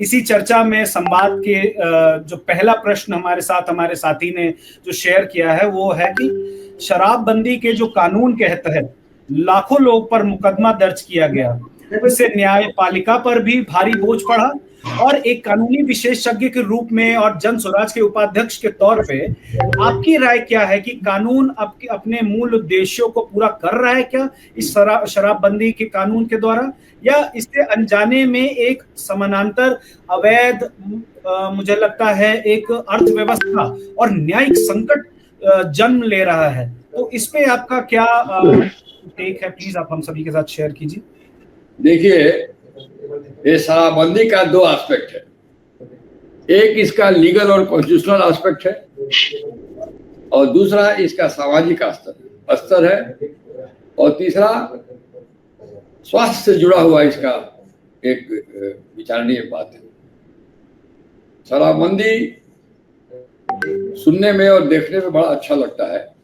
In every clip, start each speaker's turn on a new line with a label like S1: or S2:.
S1: इसी चर्चा में संवाद के जो पहला प्रश्न हमारे साथी ने जो शेयर किया है वो है कि शराबबंदी के जो कानून के तहत लाखों लोग पर मुकदमा दर्ज किया गया, इससे न्यायपालिका पर भी भारी बोझ पड़ा और एक कानूनी विशेषज्ञ के रूप में और जन स्वराज के उपाध्यक्ष के तौर पे आपकी राय क्या है कि कानून अपने मूल उद्देश्यों को पूरा कर रहा है क्या इस शराबबंदी के कानून के द्वारा, या इससे अनजाने में एक समानांतर अवैध मुझे लगता है एक अर्थव्यवस्था और न्यायिक संकट जन्म ले रहा है? तो इस पे आपका क्या टेक है, प्लीज आप हम सभी के साथ शेयर कीजिए।
S2: देखिए, ये शराबबंदी का दो एस्पेक्ट है, एक इसका लीगल और कॉन्स्टिट्यूशनल एस्पेक्ट है और दूसरा इसका सामाजिक स्तर है और तीसरा स्वास्थ्य से जुड़ा हुआ इसका एक विचारणीय बात है। शराबबंदी सुनने में और देखने में बड़ा अच्छा लगता है।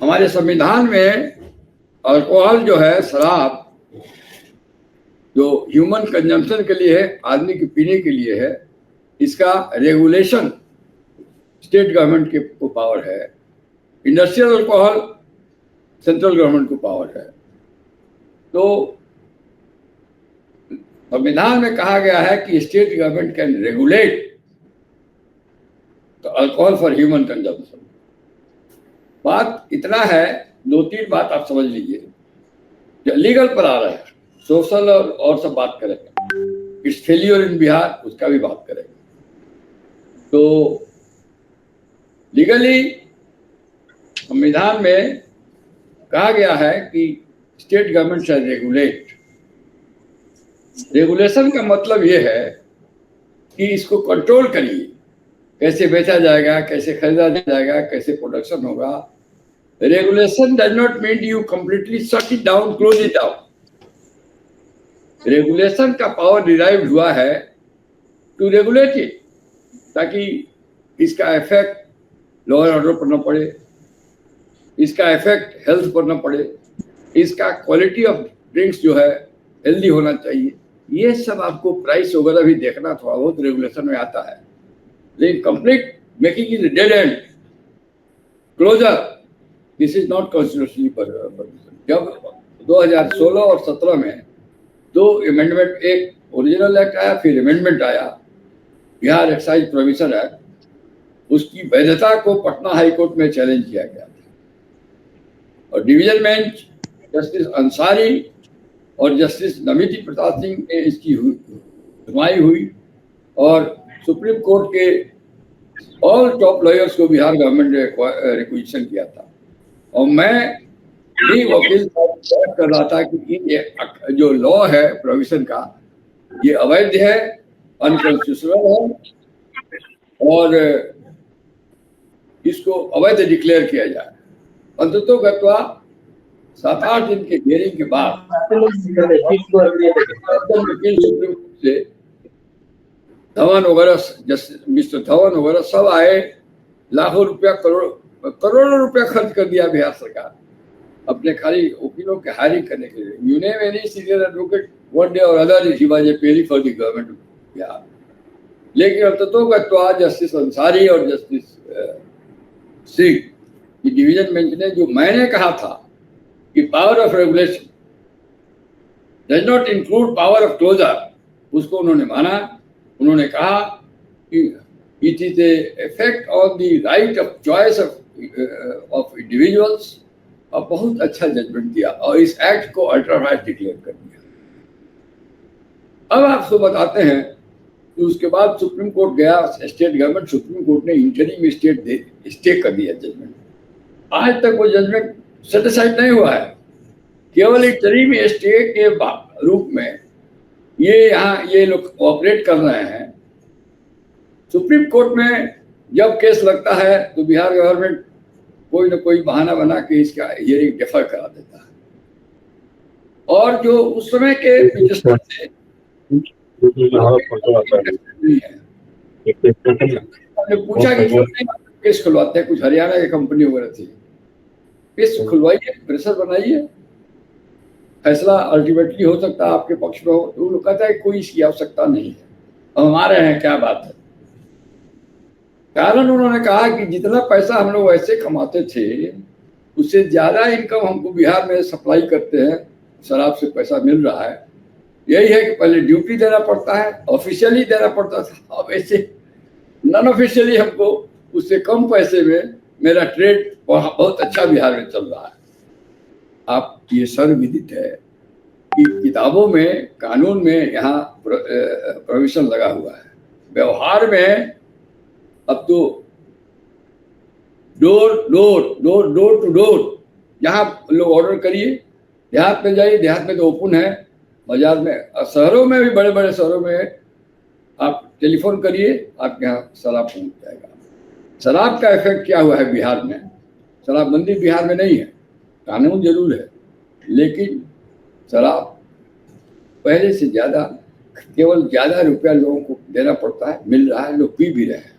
S2: हमारे संविधान में अल्कोहल जो है, शराब जो ह्यूमन कंजम्पशन के लिए है, आदमी के पीने के लिए है, इसका रेगुलेशन स्टेट गवर्नमेंट के को पावर है। इंडस्ट्रियल अल्कोहल सेंट्रल गवर्नमेंट को पावर है। तो संविधान में कहा गया है कि state government can regulate the alcohol for human consumption. बात इतना है, दो तीन बात आप समझ लीजिए। जो लीगल पर आ रहा है, सोशल और सब बात करेंगे, इट्स फेलियर इन बिहार उसका भी बात करेंगे। तो लीगली संविधान में कहा गया है कि स्टेट गवर्नमेंट शैल रेगुलेट। रेगुलेशन का मतलब ये है कि इसको कंट्रोल करिए, कैसे बेचा जाएगा, कैसे खरीदा जाएगा, कैसे प्रोडक्शन होगा। Regulation does not mean you completely shut it down, close it down. Regulation का पावर डिराइव हुआ है टू रेगुलेट इट, ताकि इसका इफेक्ट लॉ एंड ऑर्डर पर न पड़े, इसका इफेक्ट हेल्थ पर न पड़े, इसका क्वालिटी ऑफ ड्रिंक्स जो है हेल्दी होना चाहिए। ये सब आपको प्राइस वगैरह भी देखना थोड़ा बहुत रेगुलेशन में आता है, लेकिन complete making is dead end closure, this is not constitutionally permission. जब 2016 और 17 में दो अमेंडमेंट, एक ओरिजिनल एक्ट आया, फिर अमेंडमेंट आया, बिहार एक्साइज प्रोविजन एक्ट, उसकी वैधता को पटना हाई कोर्ट में चैलेंज किया गया था और डिवीजन बेंच जस्टिस अंसारी और जस्टिस नमिति प्रसाद सिंह ने इसकी सुनवाई हुई और सुप्रीम कोर्ट के ऑल टॉप लॉयर्स को बिहार गवर्नमेंट ने रिक्वेजिशन किया था और मैं भी वकील कर रहा था कि ये जो लॉ है प्रोविजन का, ये अवैध है, अनकॉन्स्टिट्यूशनल है और इसको अवैध डिक्लेयर किया जाए। अंततोगत्वा 7-8 दिन के हियरिंग के बाद सुप्रीम कोर्ट से धवन वगैरह, जस्टिस मिस्टर धवन वगैरह सब आए, लाखों रुपया, करोड़ों रुपया खर्च कर दिया बिहार सरकार अपने खाली वकीलों के हायरिंग करने के लिए। You name any senior advocate one day और अदर ही वाज ए पेरी फॉर द गवर्नमेंट बिहार। लेकिन अंततोगत्वा जस्टिस अंसारी और जस्टिस सिंह की डिवीजन बेंच ने, जो मैंने कहा था कि power of regulation does not include power of closure, उसको उन्होंने माना। उन्होंने कहा कि it is a effect on the right of choice of individuals, और बहुत अच्छा जजमेंट दिया और इस एक्ट को अल्ट्रा वायरेंस डिक्लेयर कर दिया। अब आपको बताते हैं कि उसके बाद सुप्रीम कोर्ट गया, स्टेट गवर्नमेंट, सुप्रीम कोर्ट ने इंटरिम स्टे कर दिया जजमेंट। आज तक वो जजमेंट सेटिस्फाइड नहीं हुआ है, केवल इंटरिम स्टे के रूप में ये लोग ऑपरेट कर रहे हैं। सुप्रीम कोर्ट में जब केस लगता है तो बिहार गवर्नमेंट कोई न कोई बहाना बना के इसका हियरिंग डिफर करा देता है और जो उस समय के पिटिशनर थे हमने पूछा कि क्यों नहीं केस खुलवाते हैं, कुछ हरियाणा की कंपनी वगैरह थी, केस खुलवाइए, प्रेशर बनाइए। फैसला अल्टीमेटली हो सकता है आपके पक्ष में हो, तो वो लोग कहता है कोई इसकी आवश्यकता नहीं है, अब हमारे हैं क्या बात है। कारण उन्होंने कहा कि जितना पैसा हम लोग वैसे कमाते थे उससे ज्यादा इनकम हमको बिहार में सप्लाई करते हैं, शराब से पैसा मिल रहा है। यही है कि पहले ड्यूटी देना पड़ता है, ऑफिशियली देना पड़ता था, अब ऐसे नॉन ऑफिशियली हमको उससे कम पैसे में मेरा ट्रेड बहुत अच्छा बिहार में चल रहा है। आप ये सर्वविदित है कि किताबों में, कानून में यहाँ प्रोविजन लगा हुआ है। व्यवहार में अब तो डोर टू डोर, जहाँ लोग ऑर्डर करिए, देहात में जाइए, देहात में तो ओपन है, बाजार में, शहरों में भी, बड़े बड़े शहरों में आप टेलीफोन करिए, आपके यहाँ शराब पहुँच जाएगा। शराब का इफेक्ट क्या हुआ है बिहार में? शराबबंदी बिहार में नहीं है, कानून जरूर है, लेकिन शराब पहले से ज़्यादा, केवल ज़्यादा रुपया लोगों को देना पड़ता है, मिल रहा है, लोग पी भी रहे हैं।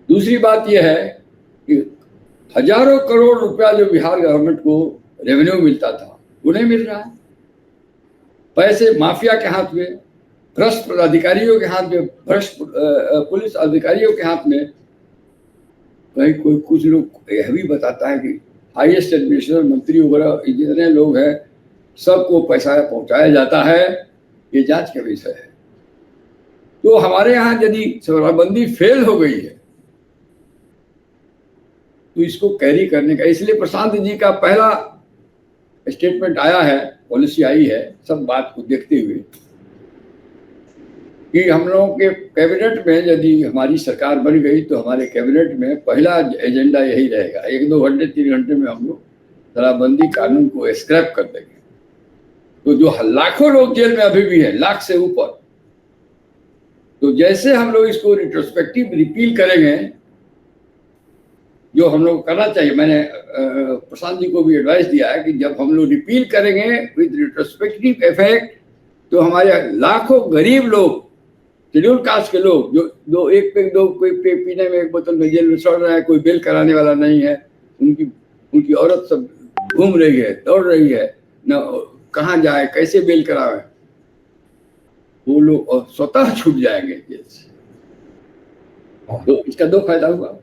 S2: दूसरी बात यह है कि हजारों करोड़ रुपया जो बिहार गवर्नमेंट को रेवेन्यू मिलता था उन्हें मिल रहा है, पैसे माफिया के हाथ में, भ्रष्ट अधिकारियों के हाथ में, भ्रष्ट पुलिस अधिकारियों के हाथ में। कहीं कोई कुछ लोग यह भी बताता है कि हाईएस्ट एडमिनिस्ट्रेटर मंत्री वगैरह जितने लोग हैं सबको पैसा पहुंचाया जाता है, ये जांच का विषय है। तो हमारे यहाँ यदि शराबबंदी फेल हो गई है तो इसको कैरी करने का, इसलिए प्रशांत जी का पहला स्टेटमेंट आया है, पॉलिसी आई है, सब बात को देखते हुए कि हम लोगों के कैबिनेट में यदि हमारी सरकार बन गई तो हमारे कैबिनेट में पहला एजेंडा यही रहेगा, 1-2 घंटे 3 घंटे में हम लोग शराबबंदी कानून को स्क्रैप कर देंगे। तो जो लाखों लोग जेल में अभी भी है, लाख से ऊपर, तो जैसे हम लोग इसको रिट्रोस्पेक्टिव रिपील करेंगे, जो हम लोग करना चाहिए, मैंने प्रशांत जी को भी एडवाइस दिया है कि जब हम लोग रिपील करेंगे विद रिट्रोस्पेक्टिव इफेक्ट, तो हमारे लाखों गरीब लोग, शेड्यूल कास्ट के लोग, जो एक पे दो, कोई पीने में 1 बोतल में जेल में सड़ रहा है, कोई बेल कराने वाला नहीं है, उनकी औरत सब घूम रही है, दौड़ रही है, न कहाँ जाए, कैसे बेल करावे, वो लोग स्वतः छूट जाएंगे जेल से। तो इसका 2 फायदा हुआ,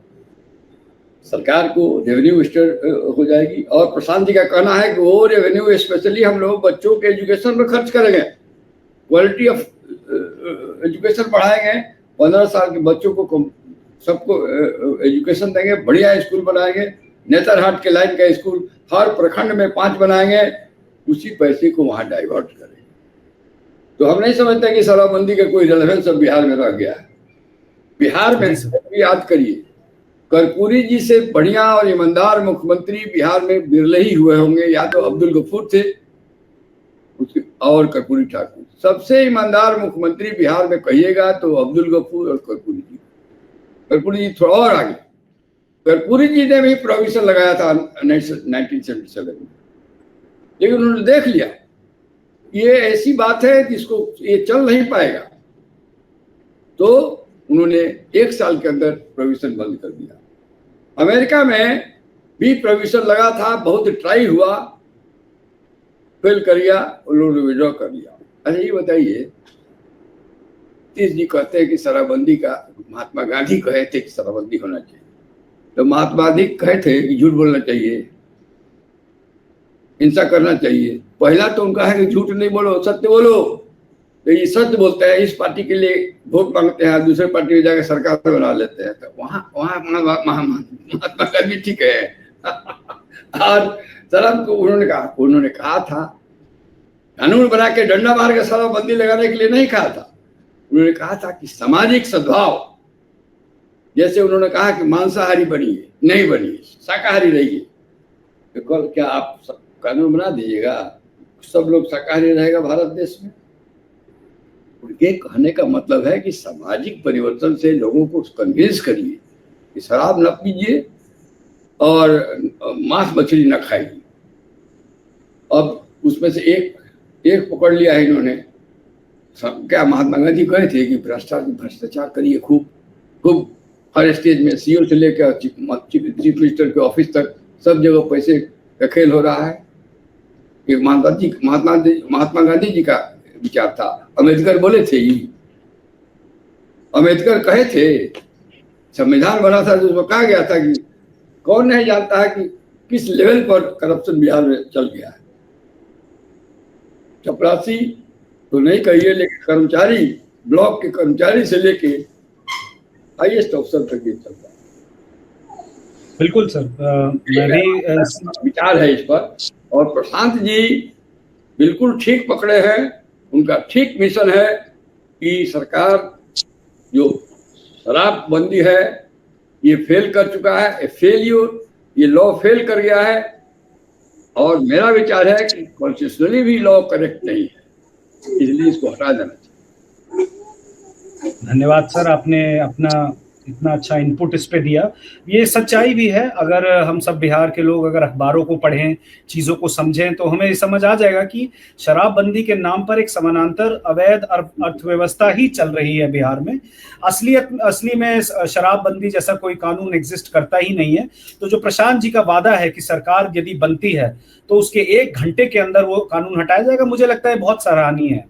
S2: सरकार को रेवेन्यू स्टोर हो जाएगी, और प्रशांत जी का कहना है कि वो रेवेन्यू स्पेशली हम लोग बच्चों के एजुकेशन में खर्च करेंगे, क्वालिटी ऑफ एजुकेशन बढ़ाएंगे, 15 साल के बच्चों को सबको एजुकेशन देंगे, बढ़िया स्कूल बनाएंगे, नेतरहाट के लाइन का स्कूल हर प्रखंड में 5 बनाएंगे, उसी पैसे को वहां डाइवर्ट करेंगे। तो हम नहीं समझते कि शराबबंदी का कोई रेलेवेंस अब बिहार में रह गया है। बिहार में याद करिए, कर्पूरी जी से बढ़िया और ईमानदार मुख्यमंत्री बिहार में बिरले ही हुए होंगे, या तो अब्दुल गफूर थे और कर्पूरी ठाकुर। सबसे ईमानदार मुख्यमंत्री बिहार में कहिएगा तो अब्दुल गफूर और कर्पूरी जी। कर्पूरी जी थोड़ा और आगे, कर्पूरी जी ने भी प्रोविजन लगाया था 1977 में, लेकिन उन्होंने देख लिया ये ऐसी बात है जिसको ये चल नहीं पाएगा, तो उन्होंने 1 साल के अंदर प्रोविजन बंद कर दिया। अमेरिका में भी प्रोविजन लगा था, बहुत ट्राई हुआ, फेल कर गया, उन्होंने विड्रॉ कर लिया। अच्छा ये बताइए, तीस जी कहते हैं कि शराबबंदी का, महात्मा गांधी कहे थे कि शराबबंदी होना चाहिए, तो महात्मा गांधी कहे थे कि झूठ बोलना चाहिए, हिंसा करना चाहिए। पहला तो उनका है कि झूठ नहीं बोलो, सत्य बोलो। तो ये सत्य बोलते हैं, इस पार्टी के लिए वोट मांगते हैं, दूसरे पार्टी में जाकर सरकार बना लेते हैं, तो वहाँ महात्मा गांधी ठीक है। और शराब को उन्होंने कहा था, कानून बना के डंडा मार के शराबबंदी लगाने के लिए नहीं कहा था, उन्होंने कहा था कि सामाजिक सद्भाव, जैसे उन्होंने कहा कि मांसाहारी बनिए, नहीं बनिए, शाकाहारी रहिए, तो कल क्या आप कानून बना दीजिएगा, सब लोग शाकाहारी रहेगा भारत देश में? उनके कहने का मतलब है कि सामाजिक परिवर्तन से लोगों को कन्विंस करिए कि शराब न पीजिए और मांस मछली न खाइए। अब उसमें से एक पकड़ लिया है इन्होंने। क्या महात्मा गांधी कहे थे कि भ्रष्टाचार करिए खूब हर स्टेज में, सीओ से लेकर चीफ मिनिस्टर के ऑफिस तक, सब जगह पैसे का खेल हो रहा है। एक महात्मा गांधी जी का विचार था। अम्बेडकर बोले थे ही, अम्बेडकर कहे थे, संविधान बना था तो उसमें कहा गया था कि कौन नहीं जानता है कि किस लेवल पर करप्शन बिहार में चल गया है। चपरासी तो नहीं कहिए, लेकिन कर्मचारी, ब्लॉक के कर्मचारी से लेके हाईएस्ट अफसर तक ये चलता है।
S1: बिल्कुल सर, मैं भी
S2: विचार है इस पर। और प्रशांत जी बिल्कुल ठीक पकड़े हैं, उनका ठीक मिशन है कि सरकार जो शराबबंदी है ये फेल कर चुका है, फेलियर, ये लॉ फेल कर गया है। और मेरा विचार है कि कॉन्स्टिट्यूशनली भी लॉ करेक्ट नहीं है, इसलिए इसको हटा देना चाहिए।
S1: धन्यवाद सर, आपने अपना इतना अच्छा इनपुट इस पे दिया। ये सच्चाई भी है, अगर हम सब बिहार के लोग अगर अखबारों को पढ़ें, चीज़ों को समझें, तो हमें समझ आ जाएगा कि शराबबंदी के नाम पर एक समानांतर अवैध अर्थव्यवस्था ही चल रही है बिहार में। असली में शराबबंदी जैसा कोई कानून एग्जिस्ट करता ही नहीं है। तो जो प्रशांत जी का वादा है कि सरकार यदि बनती है तो उसके 1 घंटे के अंदर वो कानून हटाया जाएगा, मुझे लगता है बहुत सराहनीय है।